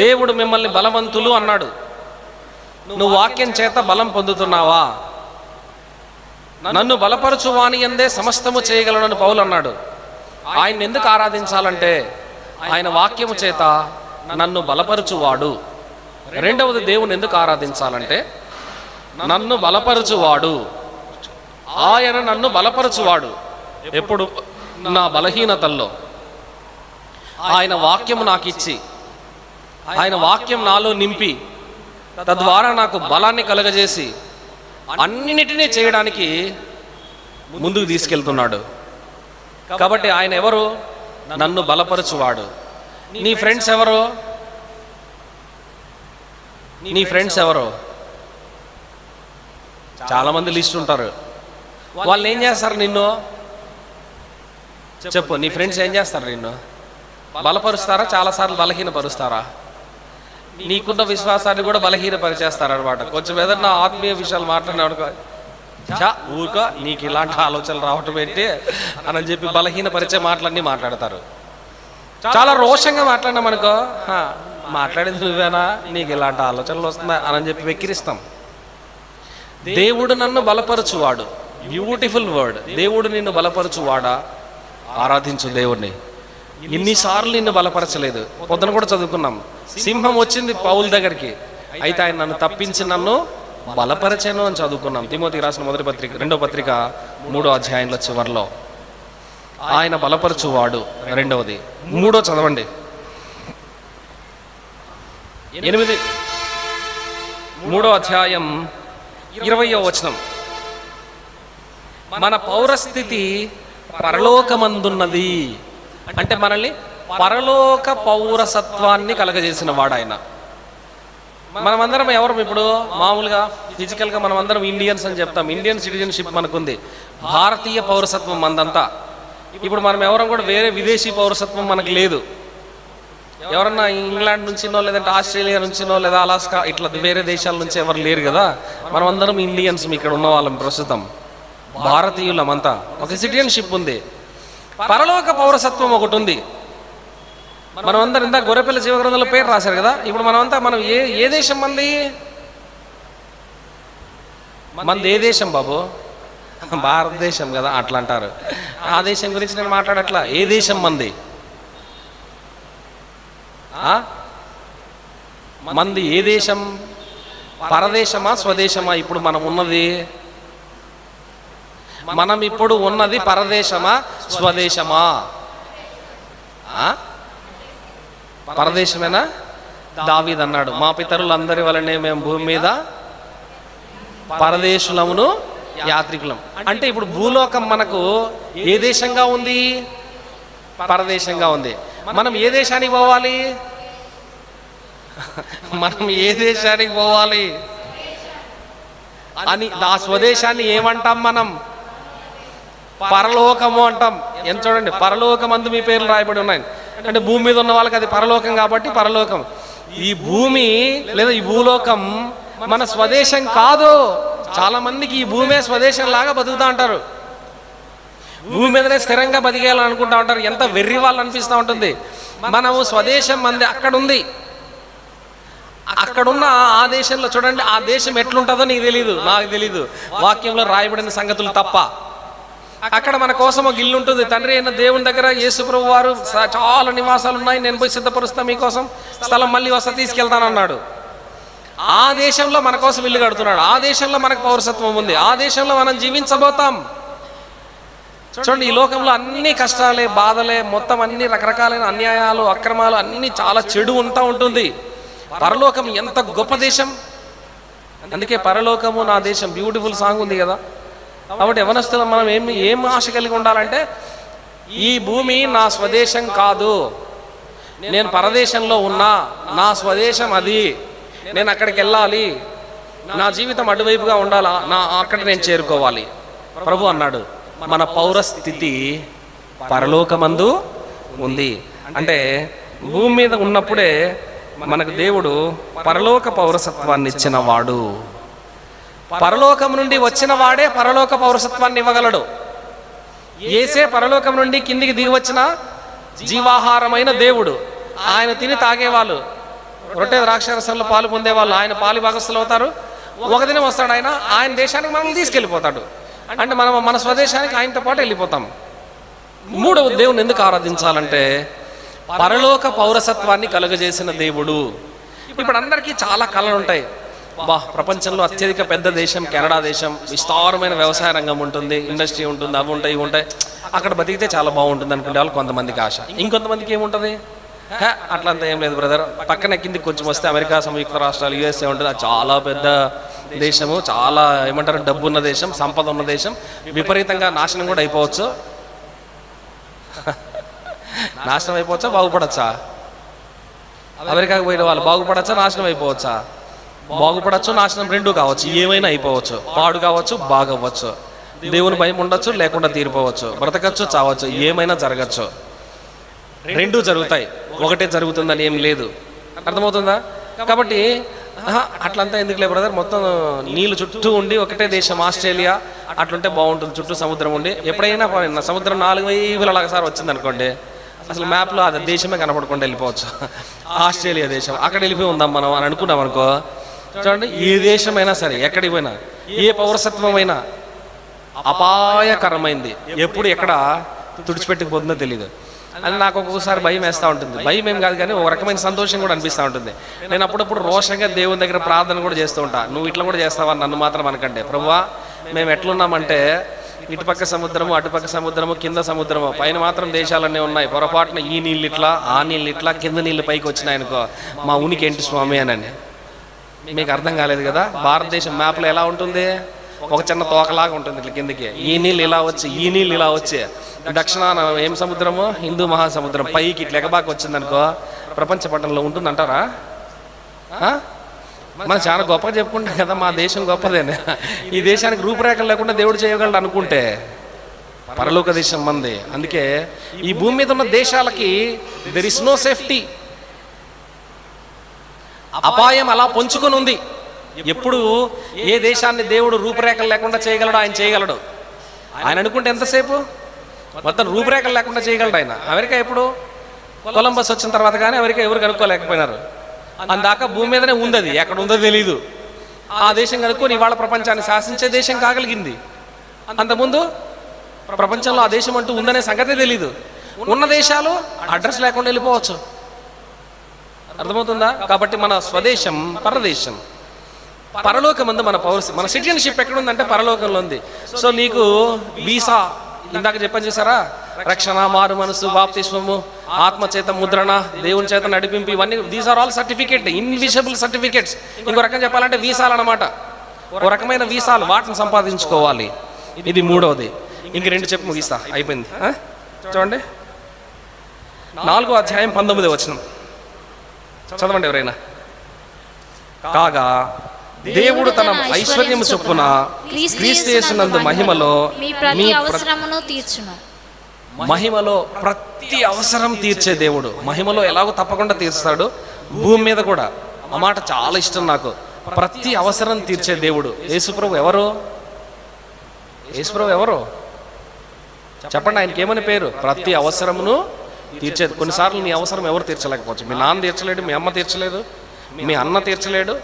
A: దేవుడు మిమ్మల్ని బలవంతులు అన్నాడు. నువ్వు వాక్యం చేత బలం పొందుతున్నావా? నన్ను బలపరచువాని యందే సమస్తము చేయగలనని పౌలు అన్నాడు. ఆయన ఎందుకు ఆరాధించాలంటే, ఆయన వాక్యము చేత నన్ను బలపరచువాడు. రెండవది, దేవుని ఎందుకు ఆరాధించాలంటే, నన్ను బలపరచువాడు. ఆయన నన్ను బలపరచువాడు. ఎప్పుడు? నా బలహీనతల్లో ఆయన వాక్యము నాకు ఇచ్చి, ఆయన వాక్యం నాలో నింపి, తద్వారా నాకు బలాన్ని కలుగజేసి అన్నిటినీ చేయడానికి ముందుకు తీసుకెళ్తున్నాడు. కాబట్టి ఆయన ఎవరు? నన్ను బలపరచువాడు. నీ ఫ్రెండ్స్ ఎవరు? నీ ఫ్రెండ్స్ ఎవరు? చాలా మంది లిస్ట్ ఉంటారు. వాళ్ళు ఏం చేస్తారు నిన్ను? చెప్పు, నీ ఫ్రెండ్స్ ఏం చేస్తారు నిన్ను? బలపరుస్తారా? చాలాసార్లు బలహీనపరుస్తారా? నీకున్న విశ్వాసాన్ని కూడా బలహీనపరిచేస్తారనమాట. కొంచెం ఏదన్నా ఆత్మీయ విషయాలు మాట్లాడినాడుకో, ఊరుకో, నీకు ఇలాంటి ఆలోచనలు రావటం ఏంటి అని చెప్పి బలహీనపరిచే మాటలన్నీ మాట్లాడతారు. చాలా రోషంగా మాట్లాడినామనుకో, మాట్లాడేది నువ్వేనా, నీకు ఇలాంటి ఆలోచనలు వస్తున్నాయి అని చెప్పి వెక్కిరిస్తాం. దేవుడు నన్ను బలపరచువాడు. Beautiful word. దేవుడు నిన్ను బలపరచువాడా? ఆరాధించు దేవుడిని. ఎన్నిసార్లు నిన్ను బలపరచలేదు? పొద్దున కూడా చదువుకున్నాం, సింహం వచ్చింది పౌలు దగ్గరికి, అయితే ఆయన నన్ను తప్పించి నన్ను బలపరచాను అని చదువుకున్నాం. తిమోతికి రాసిన మొదటి పత్రిక 2వ పత్రిక 3వ అధ్యాయంలో చివరిలో ఆయన బలపరచువాడు. రెండవది. 3వ చదవండి, 3వ అధ్యాయం 20వ వచనం. మన పౌరస్థితి పరలోకమందున్నది. అంటే మనల్ని పరలోక పౌరసత్వాన్ని కలగజేసిన వాడు ఆయన. మనమందరం ఎవరు? ఇప్పుడు మామూలుగా ఫిజికల్గా మనమందరం ఇండియన్స్ అని చెప్తాం. ఇండియన్ సిటిజన్షిప్ మనకుంది, భారతీయ పౌరసత్వం మనదంతా. ఇప్పుడు మనం ఎవరం కూడా వేరే విదేశీ పౌరసత్వం మనకు లేదు. ఎవరన్నా ఇంగ్లాండ్ నుంచినో, లేదంటే ఆస్ట్రేలియా నుంచినో, లేదా అలాస్కా, ఇట్లా వేరే దేశాల నుంచి ఎవరు లేరు కదా. మనం అందరం ఇండియన్స్, ఇక్కడ ఉన్న వాళ్ళం ప్రస్తుతం భారతీయులమంతా. ఒక సిటిజన్షిప్ ఉంది, పరలోక పౌరసత్వం ఒకటి ఉంది. మనమందరం ఇంత గొర్రెపిల్ల జీవగ్రంథంలో పేరు రాశారు కదా. ఇప్పుడు మనమంతా మనం ఏ దేశం మంది? ఏ దేశం బాబు? భారతదేశం కదా. అట్లా అంటారు. ఆ దేశం గురించి నేను మాట్లాడట్లా. ఏ దేశం మంది? మంది ఏ దేశం? పరదేశమా స్వదేశమా? ఇప్పుడు మనం ఉన్నది, మనం ఇప్పుడు ఉన్నది పరదేశమా స్వదేశమా? పరదేశమేనా? దావీదు అన్నాడు, మా పితరులందరి వలనే మేము భూమి మీద పరదేశులమును యాత్రికులం. అంటే ఇప్పుడు భూలోకం మనకు ఏ దేశంగా ఉంది? పరదేశంగా ఉంది. మనం ఏ దేశానికి పోవాలి?
C: మనం ఏ దేశానికి పోవాలి అని ఆ స్వదేశాన్ని ఏమంటాం మనం? పరలోకము అంటాం. ఎంత చూడండి, పరలోకమందు మీ పేర్లు రాయబడి ఉన్నాయి అంటే భూమి మీద ఉన్న వాళ్ళకి అది పరలోకం కాబట్టి పరలోకం. ఈ భూమి లేదా ఈ భూలోకం మన స్వదేశం కాదు. చాలా మందికి ఈ భూమే స్వదేశం లాగా బతుకుతూ ఉంటారు. భూమి మీదనే స్థిరంగా బతికేయాలని అనుకుంటా ఉంటారు. ఎంత వెర్రి వాళ్ళు అనిపిస్తూ ఉంటుంది. మనము స్వదేశం మంది అక్కడ ఉంది. అక్కడున్న ఆ దేశంలో చూడండి, ఆ దేశం ఎట్లుంటుందో నీకు తెలీదు, నాకు తెలీదు, వాక్యంలో రాయబడిన సంగతులు తప్ప. అక్కడ మన కోసం ఒక ఇల్లు ఉంటుంది. తండ్రి అయిన దేవుని దగ్గర యేసుప్రభు వారు చాలా నివాసాలు ఉన్నాయి, నేను పోయి సిద్ధపరుస్తా మీకోసం స్థలం, మళ్ళీ వస్తా తీసుకెళ్తానన్నాడు. ఆ దేశంలో మన కోసం ఇల్లు కడుతున్నాడు. ఆ దేశంలో మనకు పౌరసత్వం ఉంది. ఆ దేశంలో మనం జీవించబోతాం. చూడండి, ఈ లోకంలో అన్ని కష్టాలే, బాధలే, మొత్తం అన్ని రకరకాలైన అన్యాయాలు, అక్రమాలు, అన్ని చాలా చెడు ఉంటుంది. పరలోకం ఎంత గొప్ప దేశం. అందుకే పరలోకము నా దేశం బ్యూటిఫుల్ సాంగ్ ఉంది కదా. కాబట్టి యవనస్తులు మనం ఏం ఆశ కలిగి ఉండాలంటే, ఈ భూమి నా స్వదేశం కాదు, నేను పరదేశంలో ఉన్నా, నా స్వదేశం అది, నేను అక్కడికి వెళ్ళాలి, నా జీవితం అటువైపుగా ఉండాలా, అక్కడ నేను చేరుకోవాలి. ప్రభు అన్నాడు మన పౌరస్థితి పరలోకమందు ఉంది. అంటే భూమి మీద ఉన్నప్పుడే మనకు దేవుడు పరలోక పౌరసత్వాన్ని ఇచ్చిన వాడు. పరలోకం నుండి వచ్చిన వాడే పరలోక పౌరసత్వాన్ని ఇవ్వగలడు. యేసే పరలోకం నుండి కిందికి దిగి వచ్చిన జీవాహారమైన దేవుడు. ఆయన తిని తాగేవాళ్ళు, రొట్టె ద్రాక్షారసంలో పాలు పొందేవాళ్ళు, ఆయన పాలి భాగస్థులు అవుతారు. ఒక దినం వస్తాడు ఆయన దేశానికి మనల్ని తీసుకెళ్ళిపోతాడు. అంటే మనం మన స్వదేశానికి ఆయనతో పాటు వెళ్ళిపోతాం. మూడవ దేవుని ఎందుకు ఆరాధించాలంటే, పరలోక పౌరసత్వాన్ని కలుగజేసిన దేవుడు. ఇప్పుడు అందరికీ చాలా కళలు ఉంటాయి. ప్రపంచంలో అత్యధిక పెద్ద దేశం కెనడా దేశం, విస్తారమైన వ్యవసాయ రంగం ఉంటుంది, ఇండస్ట్రీ ఉంటుంది, అవి ఉంటాయి, ఇవి ఉంటాయి. అక్కడ బతికితే చాలా బాగుంటుంది అనుకునే వాళ్ళు కొంతమందికి ఆశ. ఇంకొంతమందికి ఏముంటుంది, అట్లంతా ఏం లేదు బ్రదర్, పక్కన కిందికి కొంచెం వస్తే అమెరికా సంయుక్త రాష్ట్రాలు, యుఎస్ఏ ఉంటుంది. అది చాలా పెద్ద దేశము, చాలా ఏమంటారు డబ్బు ఉన్న దేశం, సంపద ఉన్న దేశం. విపరీతంగా నాశనం కూడా అయిపోవచ్చు. నాశనం అయిపోవచ్చా, బాగుపడచ్చా? అమెరికాకు పోయిన వాళ్ళు బాగుపడచ్చా, నాశనం అయిపోవచ్చా? బాగుపడచ్చు, నాశనం రెండూ కావచ్చు. ఏమైనా అయిపోవచ్చు, పాడు కావచ్చు, బాగవచ్చు. దేవుని భయం ఉండొచ్చు, లేకుండా తీరిపోవచ్చు. బ్రతకచ్చు, చావచ్చు, ఏమైనా జరగచ్చు. రెండూ జరుగుతాయి, ఒకటే జరుగుతుందని ఏం లేదు. అర్థమవుతుందా? కాబట్టి అట్లంతా ఎందుకులే బ్రదర్, మొత్తం నీళ్ళు చుట్టూ ఉండి ఒకటే దేశం ఆస్ట్రేలియా అట్లుంటే బాగుంటుంది. చుట్టూ సముద్రం ఉండి ఎప్పుడైనా సముద్రం 4 వైపుల ఒకసారి వచ్చింది అనుకోండి, అసలు మ్యాప్లో అది దేశమే కనపడకుండా వెళ్ళిపోవచ్చు. ఆస్ట్రేలియా దేశం, అక్కడ వెళ్ళిపోయి ఉందాం మనం అని అనుకున్నాం అనుకో. చూడండి, ఏ దేశమైనా సరే, ఎక్కడికి పోయినా, ఏ పౌరసత్వమైనా అపాయకరమైంది. ఎప్పుడు ఎక్కడ తుడిచిపెట్టుకుపోతుందో తెలియదు. అని నాకు ఒక్కొక్కసారి భయం వేస్తూ ఉంటుంది. భయం ఏం కాదు కానీ ఒక రకమైన సంతోషం కూడా అనిపిస్తూ ఉంటుంది. నేను అప్పుడప్పుడు రోషంగా దేవుని దగ్గర ప్రార్థన కూడా చేస్తూ ఉంటా. నువ్వు ఇట్లా కూడా చేస్తావా నన్ను మాత్రం అనకంటే, ప్రభువా మేము ఎట్లున్నామంటే ఇటుపక్క సముద్రము, అటుపక్క సముద్రము, కింద సముద్రము, పైన మాత్రం దేశాలన్నీ ఉన్నాయి. పొరపాటున ఈ నీళ్ళు ఇట్లా, ఆ నీళ్ళు ఇట్లా, కింద నీళ్ళు పైకి వచ్చినాయనుకో మా ఉనికి ఏంటి స్వామి అని. మీకు అర్థం కాలేదు కదా, భారతదేశం మ్యాప్లో ఎలా ఉంటుంది, ఒక చిన్న తోకలాగా ఉంటుంది ఇట్లా కిందకి. ఈ నీళ్ళు ఇలా వచ్చి, ఈ నీళ్ళు ఇలా వచ్చి, దక్షిణాన ఏం సముద్రము, హిందూ మహాసముద్రం పైకి ఇట్లా ఎగబాకి వచ్చిందనుకో ప్రపంచ పట్టణంలో ఉంటుందంటారా? మనం చాలా గొప్పగా చెప్పుకుంటాం కదా మా దేశం గొప్పదేనే. ఈ దేశానికి రూపురేఖలు లేకుండా దేవుడు చేయగలడు అనుకుంటే పరలోక దేశం మంది. అందుకే ఈ భూమి మీద ఉన్న దేశాలకి దెర్ ఇస్ నో సేఫ్టీ. అపాయం అలా పొంచుకొని ఉంది. ఎప్పుడు ఏ దేశాన్ని దేవుడు రూపురేఖలు లేకుండా చేయగలడు, ఆయన చేయగలడు. ఆయన అనుకుంటే ఎంతసేపు మొత్తం రూపురేఖలు లేకుండా చేయగలడు ఆయన. అమెరికా ఎప్పుడు కొలంబస్ వచ్చిన తర్వాత కానీ అమెరికా ఎవరు కనుక్కోలేకపోయినారు. అందాక భూమి మీదనే ఉంది, అది ఎక్కడ ఉందో తెలీదు. ఆ దేశం కనుక్కొని ఇవాళ ప్రపంచాన్ని శాసించే దేశం కాగలిగింది. అంతకుముందు ప్రపంచంలో ఆ దేశం అంటూ ఉందనే సంగతే తెలీదు. ఉన్న దేశాలు అడ్రస్ లేకుండా వెళ్ళిపోవచ్చు. అర్థమవుతుందా? కాబట్టి మన స్వదేశం పరదేశం, పరలోకమందు మన సిటిజన్షిప్ ఎక్కడుందంటే పరలోకంలో ఉంది. సో నీకు వీసా, ఇందాక చెప్పని చూసారా, రక్షణ, మారు మనసు, బాప్తిస్మము, ఆత్మచేత ముద్రణ, దేవుని చేత నడిపింపు, ఇవన్నీ these are all certificate, invisible certificates. ఇంకో రకం చెప్పాలంటే వీసాలు అన్నమాట. ఒక రకమైన వీసాలు, వాటిని సంపాదించుకోవాలి. ఇది మూడవది. ఇంక 2 చెప్పు ముగిస్తా, అయిపోయింది. చూడండి, 4వ అధ్యాయం 19వ వచనం చదవండి ఎవరైనా. కాగా దేవుడు తన ఐశ్వర్యము చొప్పున క్రీస్తు యేసునందు మహిమలో
B: మీ ప్రతి అవసరమును తీర్చును.
C: మహిమలో ప్రతి అవసరం తీర్చే దేవుడు. మహిమలో ఎలాగో తప్పకుండా తీర్స్తాడు, భూమి మీద కూడా. ఆ మాట చాలా ఇష్టం నాకు. ప్రతి అవసరం తీర్చే దేవుడు. యేసుప్రభు ఎవరు? యేసుప్రభు ఎవరు చెప్పండి. ఆయనకి ఏమని పేరు? ప్రతి అవసరమును తీర్చేది. కొన్నిసార్లు నీ అవసరం ఎవరు తీర్చలేకపోవచ్చు. మీ నాన్న తీర్చలేడు, మీ అమ్మ తీర్చలేదు, మీ అన్న తీర్చలేడు,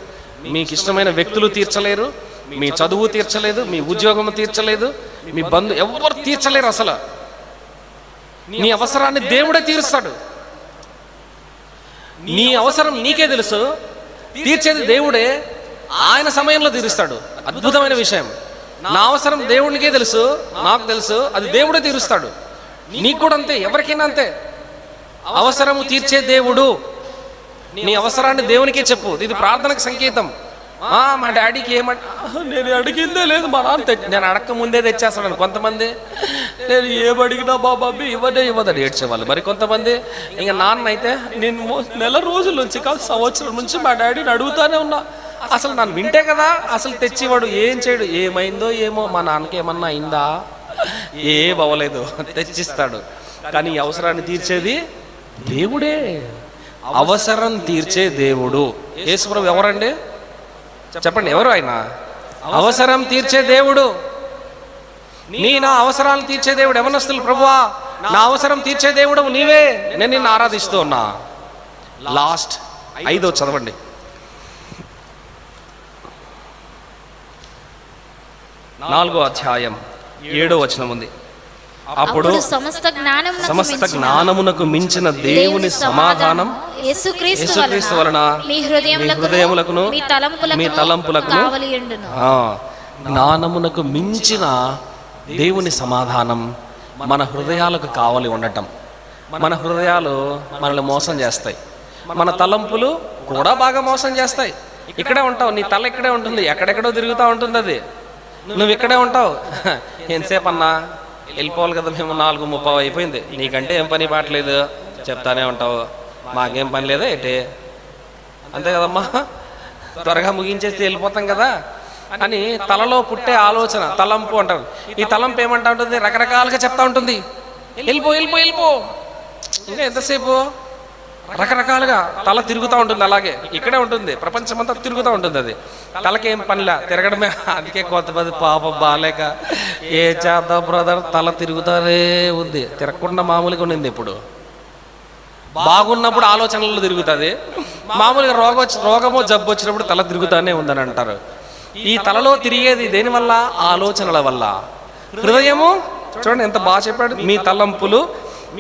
C: మీకు ఇష్టమైన వ్యక్తులు తీర్చలేరు, మీ చదువు తీర్చలేదు, మీ ఉద్యోగం తీర్చలేదు, మీ ఎవరు తీర్చలేరు. అసలు నీ అవసరాన్ని దేవుడే తీరుస్తాడు. నీ అవసరం నీకే తెలుసు, తీర్చేది దేవుడే. ఆయన సమయంలో తీరుస్తాడు. అద్భుతమైన విషయం. నా అవసరం దేవునికే తెలుసు, నాకు తెలుసు, అది దేవుడే తీరుస్తాడు. నీకు కూడా అంతే, ఎవరికైనా అంతే. అవసరము తీర్చే దేవుడు. నీ అవసరాన్ని దేవునికే చెప్పు. ఇది ప్రార్థనకు సంకేతం. మా డాడీకి నేను అడిగిందే లేదు, మా నాన్న నేను అడక్క ముందే తెచ్చేస్తాను. కొంతమంది నేను ఏమడిగినా బాబాబీ ఇవ్వదని ఏడ్చేవాళ్ళు. మరి కొంతమంది ఇంకా నాన్న అయితే నేను నెల రోజుల నుంచి కాదు సంవత్సరం నుంచి మా డాడీని అడుగుతానే ఉన్నా, అసలు నన్ను వింటే కదా అసలు తెచ్చివాడు. ఏం చేయడు, ఏమైందో ఏమో, మా నాన్నకి ఏమన్నా అయిందా, ఏం అవ్వలేదు, తెచ్చిస్తాడు. కానీ ఈ అవసరాన్ని తీర్చేది దేవుడే. అవసరం తీర్చే దేవుడు. యేసుప్రభు ఎవరండి చెప్పండి? ఎవరు ఆయన? అవసరం తీర్చే దేవుడు. నా అవసరాలు తీర్చే దేవుడు. యవనస్తులు, ప్రభువా నా అవసరం తీర్చే దేవుడు నీవే, నేను నిన్ను ఆరాధిస్తూ ఉన్నా. లాస్ట్ 5వ చదవండి. 4వ అధ్యాయం 7వ వచనం ఉంది. అప్పుడు సమస్త జ్ఞానమునకు మించిన దేవుని సమాధానం యేసుక్రీస్తు వలన మీ హృదయములకును మీ తలంపులకును జ్ఞానమునకు మించిన దేవుని సమాధానం మన హృదయాలకు కావలి ఉండటం. మన హృదయాలు మనల్ని మోసం చేస్తాయి, మన తలంపులు కూడా బాగా మోసం చేస్తాయి. ఇక్కడే ఉంటావు, నీ తల ఇక్కడే ఉంటుంది, ఎక్కడెక్కడో తిరుగుతూ ఉంటుంది. అది నువ్వు ఇక్కడే ఉంటావు. ఎంతసేపు అన్నా వెళ్ళిపోవాలి కదా, మేము 4:30 అయిపోయింది, నీకంటే ఏం పని పాటలేదు చెప్తానే ఉంటావు, మాకేం పని లేదా ఏంటి, అంతే కదమ్మా, త్వరగా ముగించేస్తే వెళ్ళిపోతాం కదా అని తలలో పుట్టే ఆలోచన తలంపు అంటారు. ఈ తలంపు ఏమంటా ఉంటుంది? రకరకాలుగా చెప్తా ఉంటుంది. వెళ్ళిపో వెళ్ళిపో వెళ్ళిపో, ఇంకా ఎంతసేపు, రకరకాలుగా తల తిరుగుతూ ఉంటుంది. అలాగే ఇక్కడే ఉంటుంది, ప్రపంచమంతా తిరుగుతూ ఉంటుంది. అది తలకేం పనిలా, తిరగడమే. అందుకే కొంతమంది పాపం బాలేక ఏ చేద్దాం బ్రదర్, తల తిరుగుతానే ఉంది. తిరగకుండా మామూలుగా ఉండింది. ఇప్పుడు బాగున్నప్పుడు ఆలోచనలు తిరుగుతుంది, మామూలుగా రోగమో జబ్బు వచ్చినప్పుడు తల తిరుగుతానే ఉందని అంటారు. ఈ తలలో తిరిగేది దేనివల్ల? ఆలోచనల వల్ల. హృదయము చూడండి ఎంత బాగా చెప్పాడు. మీ తలంపులు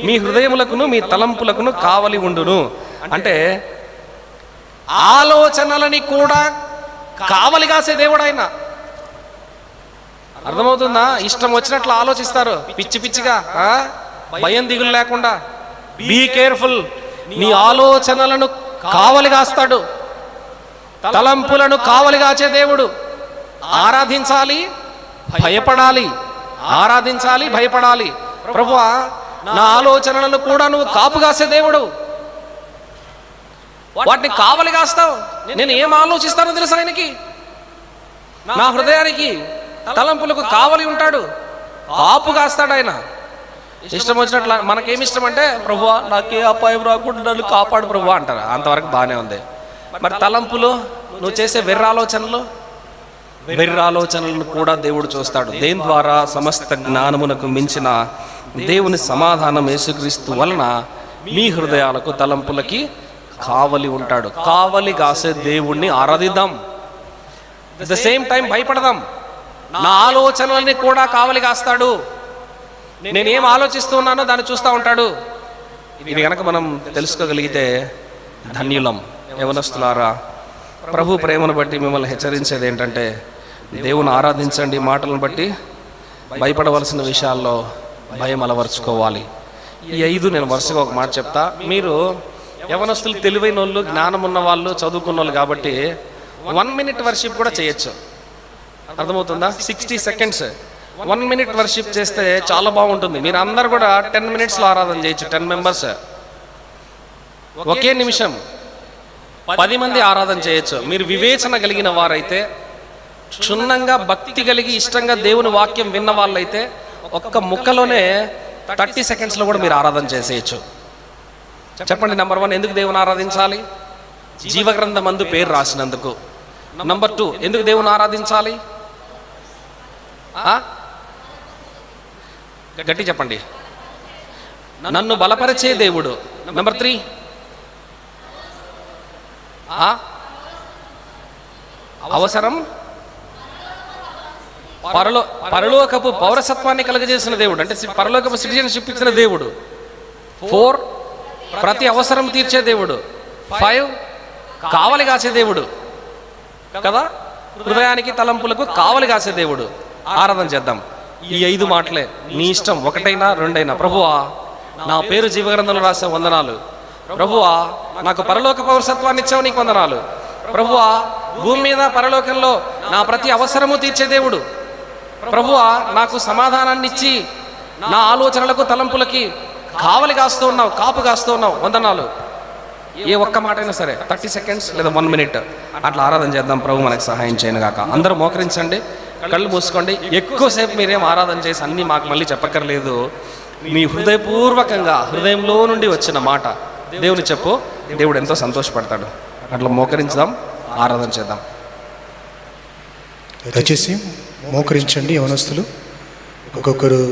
C: మీ హృదయములకును మీ తలంపులకును కావలి ఉండును. అంటే ఆలోచనలని కూడా కావలి కాసే దేవుడు ఆయన. అర్థమవుతుందా? ఇష్టం వచ్చినట్లు ఆలోచిస్తారు, పిచ్చి పిచ్చిగా, భయం దిగులు లేకుండా. Be careful. నీ ఆలోచనలను కావలి కాస్తాడు, తలంపులను కావలి కాచే దేవుడు. ఆరాధించాలి, భయపడాలి. ఆరాధించాలి, భయపడాలి. ప్రభువా నా ఆలోచనలను కూడా నువ్వు కాపు కాసే దేవుడు, వాటిని కావలి కాస్తావు. నేను ఏం ఆలోచిస్తానో తెలుసు ఆయనకి. నా హృదయానికి తలంపులకు కావలి ఉంటాడు, కాపు కాస్తాడు ఆయన. ఇష్టం వచ్చినట్లు మనకేమి ఇష్టం అంటే, ప్రభువా నాకే అపాయం రాకుండా నన్ను కాపాడు ప్రభువా అంటారు. అంతవరకు బాగానే ఉంది. మరి తలంపులు, నువ్వు చేసే వెర్రాలోచనలను కూడా దేవుడు చూస్తాడు. దేని ద్వారా? సమస్త జ్ఞానమునకు మించిన దేవుని సమాధానం యేసుక్రీస్తు వలన మీ హృదయాలకు తలంపులకి కావలి ఉంటాడు. కావలి కాసే దేవుణ్ణి ఆరాధిద్దాం. అట్ ద సేమ్ టైం భయపడదాం. నా ఆలోచనలని కూడా కావలి కాస్తాడు. నేనేం ఆలోచిస్తున్నానో దాన్ని చూస్తూ ఉంటాడు. ఇది కనుక మనం తెలుసుకోగలిగితే ధన్యులం. యవనస్తులారా, ప్రభు ప్రేమను బట్టి మిమ్మల్ని హెచ్చరించేది ఏంటంటే, దేవుని ఆరాధించండి. మాటలను బట్టి భయపడవలసిన విషయాల్లో భయం అలవర్చుకోవాలి. ఈ 5 నేను వరుసగా ఒక మాట చెప్తా. మీరు యవనస్తులు తెలివైన వాళ్ళు, జ్ఞానం ఉన్న వాళ్ళు, చదువుకున్న వాళ్ళు కాబట్టి 1 minute వర్షిప్ కూడా చేయొచ్చు. అర్థమవుతుందా? 60 seconds 1 minute వర్షిప్ చేస్తే చాలా బాగుంటుంది. మీరు అందరు కూడా 10 minutesలో ఆరాధన చేయొచ్చు. 10 members ఒకే నిమిషం 10 మంది ఆరాధన చేయొచ్చు. మీరు వివేచన కలిగిన వారైతే, క్షుణ్ణంగా భక్తి కలిగి ఇష్టంగా దేవుని వాక్యం విన్న వాళ్ళైతే ఒక్క ముక్కలోనే 30 సెకండ్స్లో కూడా మీరు ఆరాధన చేసేయచ్చు. చెప్పండి, నెంబర్ 1 ఎందుకు దేవుని ఆరాధించాలి? జీవగ్రంథమందు పేరు రాసినందుకు. నెంబర్ 2 ఎందుకు దేవుని ఆరాధించాలి? గట్టి చెప్పండి. నన్ను బలపరిచే దేవుడు. నెంబర్ 3 అవసరం పరలోకపు పౌరసత్వాన్ని కలుగజేసిన దేవుడు, అంటే పరలోకపు సిటిజన్షిప్ ఇచ్చిన దేవుడు. 4 ప్రతి అవసరం తీర్చే దేవుడు. 5 కావలి కాసే దేవుడు కదా, హృదయానికి తలంపులకు కావలి కాసే దేవుడు. ఆరాధన చేద్దాం. ఈ 5 మాటలే నీ ఇష్టం, 1 2. ప్రభువా, నా పేరు జీవగ్రంథంలో రాసే వందనాలు. ప్రభువా, నాకు పరలోక పౌరసత్వాన్ని ఇచ్చావు, నీకు వందనాలు. ప్రభువా, భూమి మీద పరలోకంలో నా ప్రతి అవసరము తీర్చే దేవుడు. ప్రభువా, నాకు సమాధానాన్ని ఇచ్చి నా ఆలోచనలకు తలంపులకి కావలి కాస్తూ ఉన్నావు, కాపు కాస్తూ ఉన్నావు, వందనాలు. ఏ ఒక్క మాట అయినా సరే 30 సెకండ్స్ లేదా 1 మినిట్ అట్లా ఆరాధన చేద్దాం. ప్రభు మనకు సహాయం చేయను గాక. అందరూ మోకరించండి, కళ్ళు మూసుకోండి. ఎక్కువసేపు మీరేం ఆరాధన చేసి అన్నీ మాకు మళ్ళీ చెప్పక్కర్లేదు. మీ హృదయపూర్వకంగా హృదయంలో నుండి వచ్చిన మాట దేవుని చెప్పు, దేవుడు ఎంతో సంతోషపడతాడు. అట్లా మోకరించుదాం, ఆరాధన చేద్దాం.
D: దయచేసి మోకరించండి యవనస్తులు. ఒక్కొక్కరు